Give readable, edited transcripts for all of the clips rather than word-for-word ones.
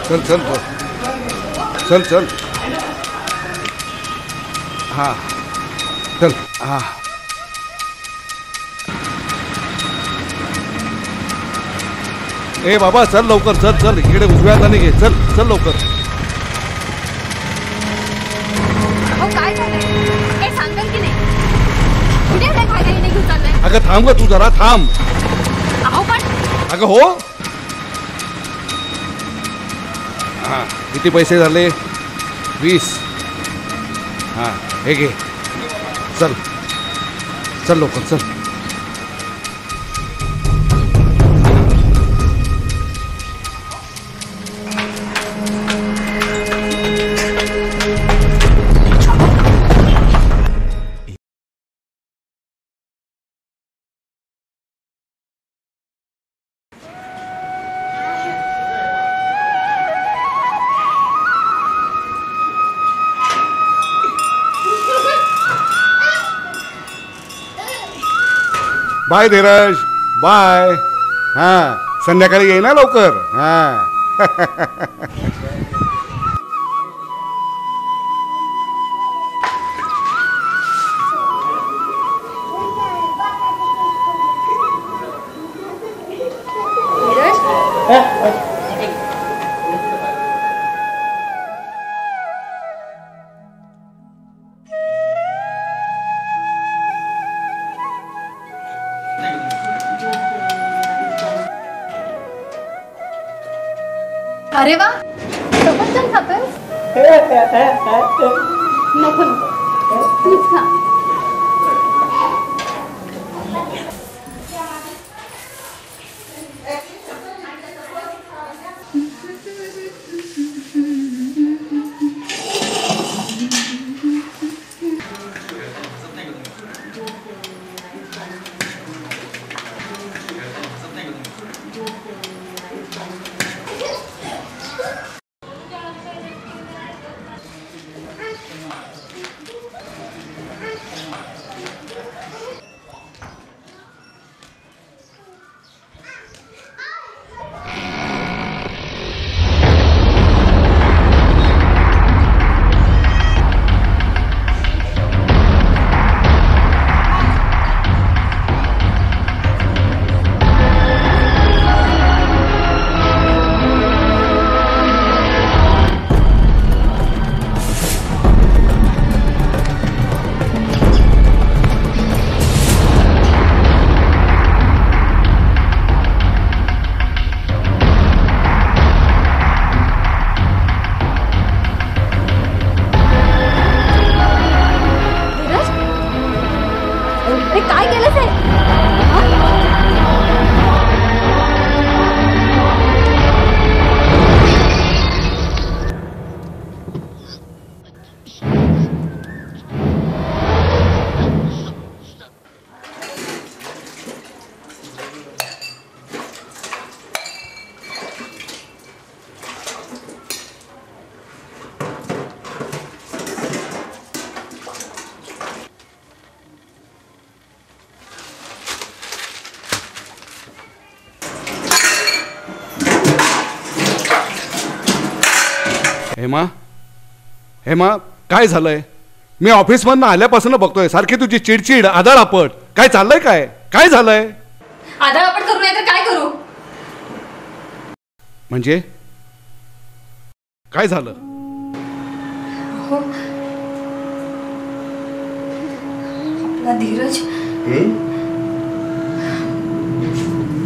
चल चल चल चल हाँ चल हाँ ए बाबा चल लवकर चल चल इकडे उजव्या हाताने घे चल चल लवकर काय झालंय हे सांगाल की नाही कुठे काय काय नाही घेऊन चाललंय अगं थांब ग तू जरा थांब अहो पण अगं हो हाँ किती पैसे झाले 20 हाँ हे घे चल चल लवकर चल बाय धीरज बाय हां संध्याकाळी ये ना लवकर हां अरे वा सफरचंद खातोस नको नको तूच खा हेमा हेमा काय झालंय मी ऑफिसमधनं आल्यापासून बघतोय सारखी तुझी चिडचिड आदळआपट काय चाललंय काय काय झालंय आदळआपट करू नाही तर काय करू म्हणजे काय झालं हो आपला धीरज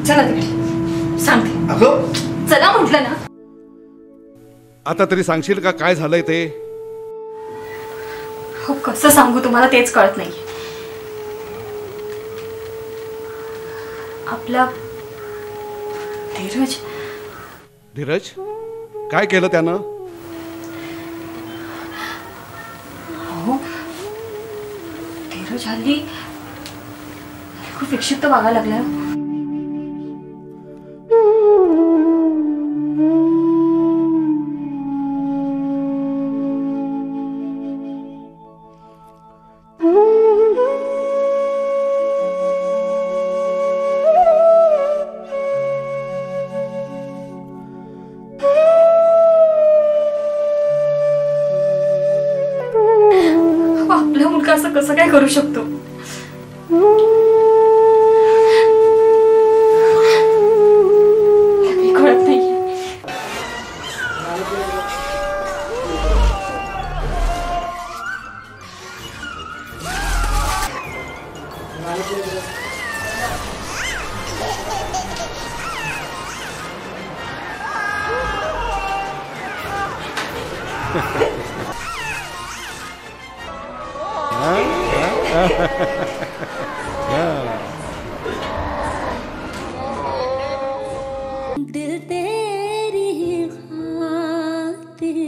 चला तिकडे सांगते अगं चला म्हटलं ना आता तरी सांगशील का काय झालंय ते हो कसं सांगू तुम्हाला तेच कळत नाही आपला धीरज धीरज काय केलं त्यानं हो धीरज हल्ली खूप विक्षिप्त वागायला लागलाय कसं काय करू शकतो? काही कळत नाही. दिल तेरी ही खातिर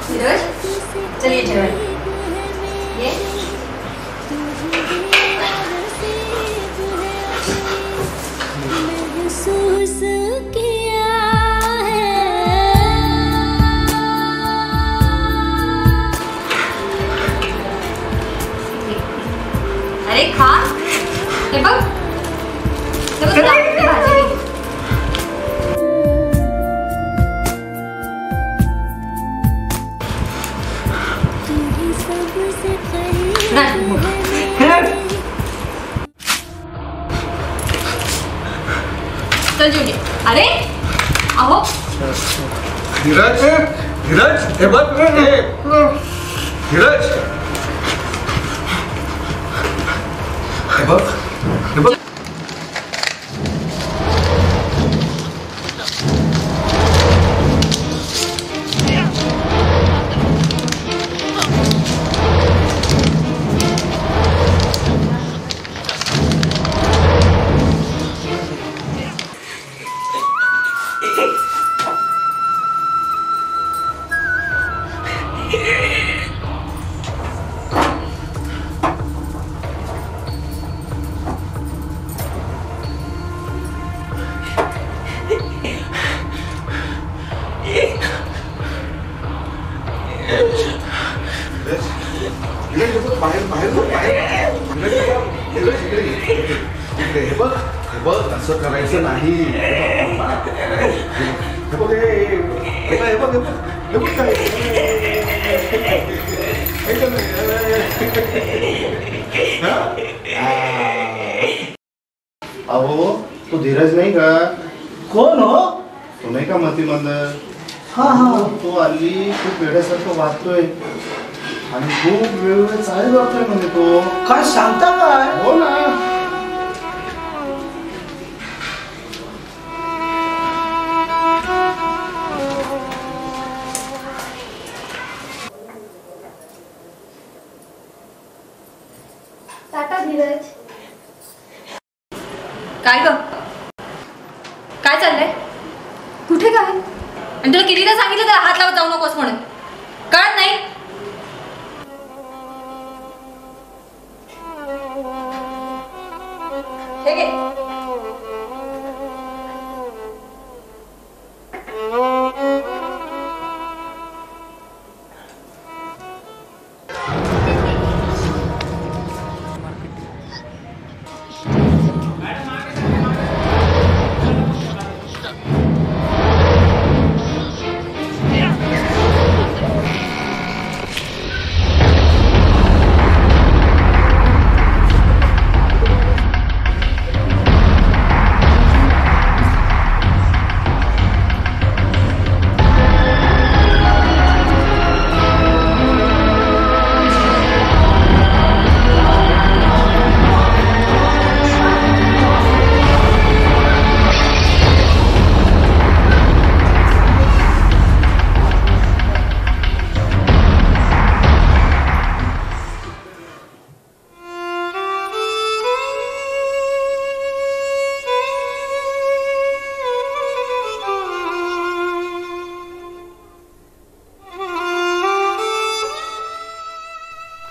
धीरज, चलिए जेवण. ये महसूस किया है. अरे खा. हे बघ, हे बघ, भाजी आहे. तू ही सबसे करीब चल जेवून घे. अरे अहो, धीरज धीरज हे बघ धीरज हे बघ हे बघ. हे बघ असं करायचं नाही. हे बघ हे बघ काय अहो तो धीरज नाही का? कोण हो? तो नाही का मतीमंद? हा हा. तो हल्ली खूप वेड्यासारखं वागतोय आणि खूप वेगवेगळे चाळे वागतोय म्हणजे तो. काय सांगता काय? हो ना. टाटा धीरज. काय ग, काय चाललंय? कुठे काय? आणि तुला कितीदा सांगितलं तर हात लावत जाऊ नकोस म्हणून, कळत नाही? हे घे.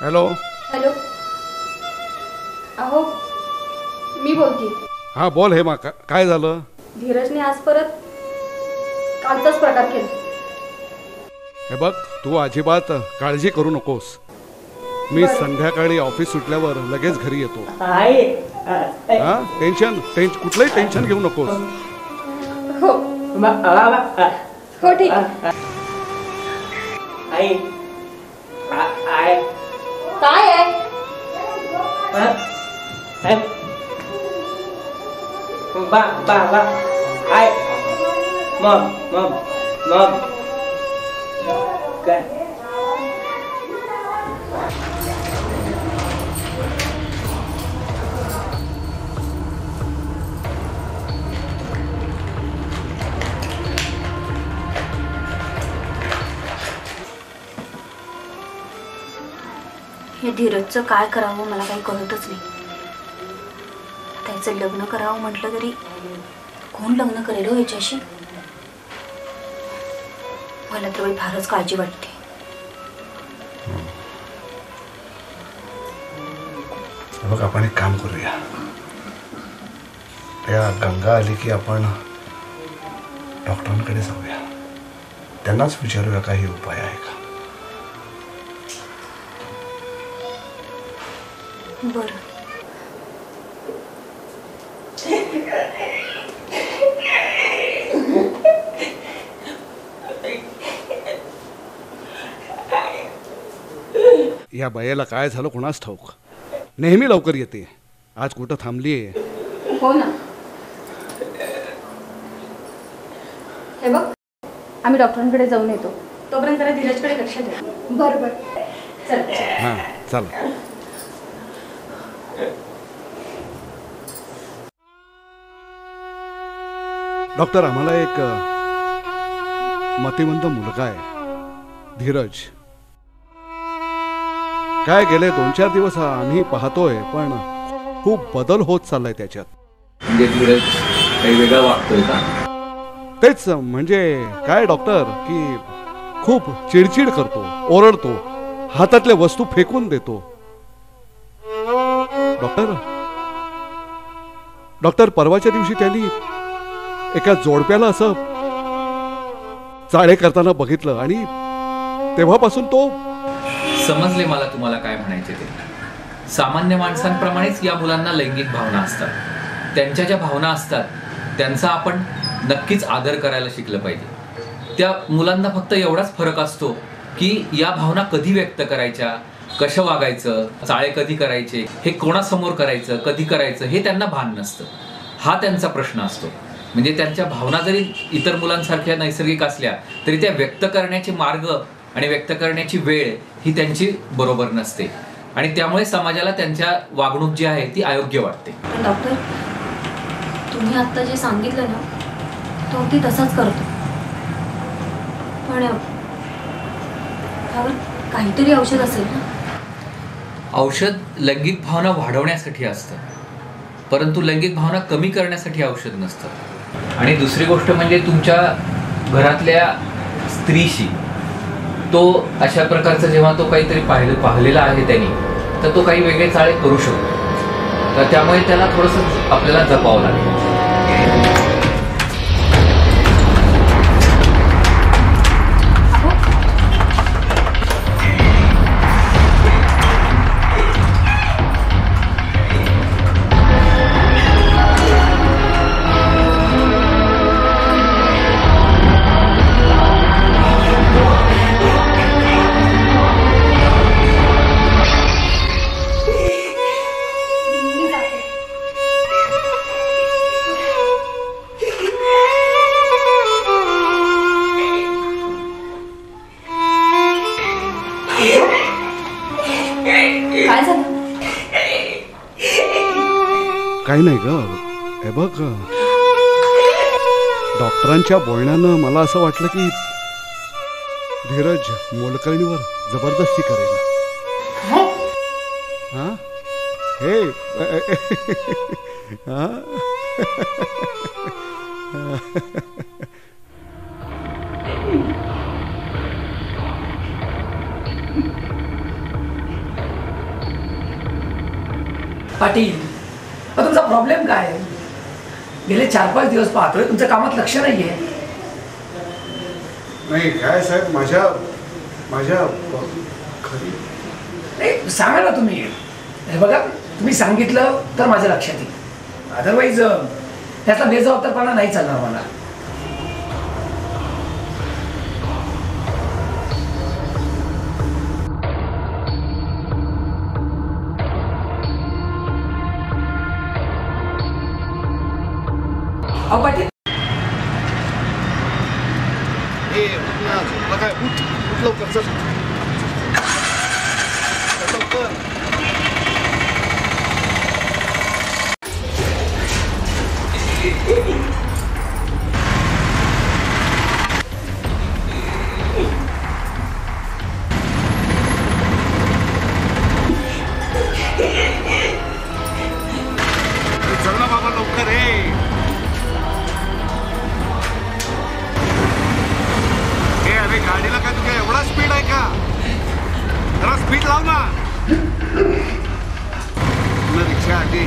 हॅलो. हॅलो. अहो मी बोलते. हा बोल हेमा, काय झालं? धीरजने आज परत कालचाच प्रकार केला. हे बघ तू अजिबात काळजी करू नकोस. मी संध्याकाळी ऑफिस सुटल्यावर लगेच घरी येतो. हा कुठलंही टेन्शन घेऊ नकोस. हो हो ठीक आहे. आई आय काय आहे? बा बा बा आय मम मम मम काय हे धीरजचं काय करावं मला काही कळतच नाही. त्याचं लग्न करावं म्हटलं तरी कोण लग्न करेल हो याच्याशी? मला तर बाई फारच काळजी वाटते. बघ, आपण एक काम करूया. त्या गंगा आली की आपण डॉक्टरांकडे जाऊया. त्यांनाच विचारूया काही उपाय आहे का. बरं. या बायाला काय झालं कोणास ठाऊक. नेहमी लवकर येते, आज कुठं थांबलीये. हो ना. हे बघ, आम्ही डॉक्टरांकडे जाऊन येतो. तोपर्यंत जरा धीरजकडे लक्ष द्या. बरं बरं. चल. हां चला. डॉक्टर, आम्हाला एक मतिमंद मुलगा आहे, धीरज. काय गेले 2-4 दिवस आम्ही पाहतोय, पण खूप बदल होत चाललाय त्याच्यात. म्हणजे धीरज काही वेगळा वागतोय का? तेच म्हणजे काय डॉक्टर, की खूप चिडचिड करतो, ओरडतो, हातातल्या वस्तू फेकून देतो. डॉक्टर परवाच्या दिवशी त्यांनी एका जोडप्याला असं चाळे करताना बघितलं आणि तेव्हापासून तो. समजले मला तुम्हाला काय म्हणायचे ते. सामान्य माणसांप्रमाणेच या मुलांना लैंगिक भावना असतात. त्यांच्या ज्या भावना असतात त्यांचा आपण नक्कीच आदर करायला शिकलं पाहिजे. त्या मुलांना फक्त एवढाच फरक असतो की या भावना कधी व्यक्त करायच्या, कसं वागायचं, चाळे कधी करायचे, हे कोणासमोर करायचं, कधी करायचं हे त्यांना भान नसतं. हा त्यांचा प्रश्न असतो. म्हणजे त्यांच्या भावना जरी इतर मुलांसारख्या नैसर्गिक असल्या तरी त्या व्यक्त करण्याचे मार्ग आणि व्यक्त करण्याची वेळ ही त्यांची बरोबर नसते आणि त्यामुळे समाजाला त्यांच्या वागणूक जी आहे ती अयोग्य वाटते. डॉक्टर, तुम्ही आता जे सांगितलं ना तो अगदी तसाच करतो, पण यावर काहीतरी औषध असेल ना? औषध लैंगिक भावना वाढवण्यासाठी असतं, परंतु लैंगिक भावना कमी करण्यासाठी औषध नसतं. आणि दुसरी गोष्ट म्हणजे तुमच्या घरातल्या स्त्रीशी तो अशा प्रकारचं जेव्हा तो काहीतरी पाहिलेला आहे त्यांनी, तर तो काही वेगळे चाळे करू शकतो. तर त्यामुळे त्याला थोडंसं आपल्याला जपावं लागेल. काही नाही ग. हे बघ, डॉक्टरांच्या बोलण्यानं मला असं वाटलं की धीरज मोलकरणीवर जबरदस्ती करेल. हा हे हा पाटील, तुमचा प्रॉब्लेम काय आहे? गेले 4-5 दिवस पाहतोय तुमच्या कामात लक्ष नाहीये. नाही काय साहेब, माझ्या खरी. नाही सांगा ना तुम्ही. हे बघा, तुम्ही सांगितलं तर माझ्या लक्षात येईल, अदरवाईज त्याचा बेजबाबदारपणा नाही चालणार मला. अहो पाटील ए, उठ ना, झोपला काय? उठ लवकर, चल. चल लवकर. चल ना बाबा लवकर. अरे गाडीला काय तुझ्या एवढा स्पीड आहे का? जरा स्पीड लाव ना. रिक्षा आली.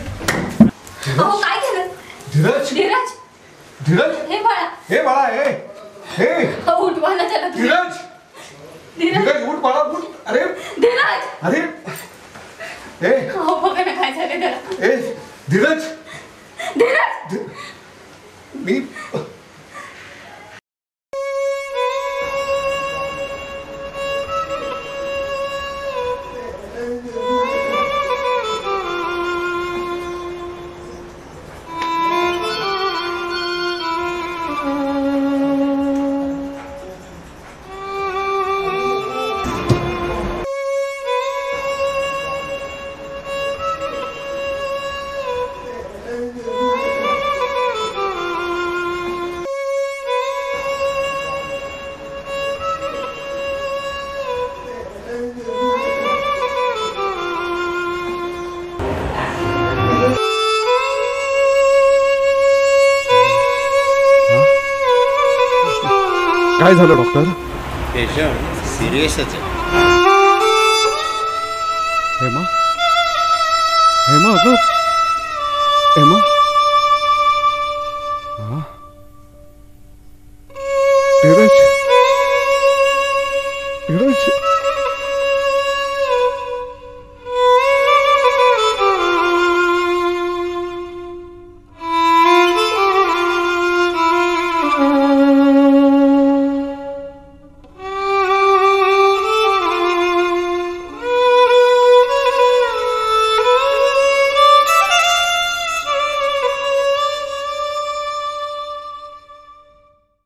अहो काय केलं? धीरज धीरज धीरज हे बाळा हे बाळा हे अहो, उठवा ना त्याला. धीरज धीरज धीरज उठ बाळा उठ. अरे धीरज अरे ए अहो बघा ना काय झालं त्याला. ए धीरज धीरज मी काय झालं डॉक्टर? पेशंट सिरियसच आहे. हेमा हेमा अगं हेमा धीरज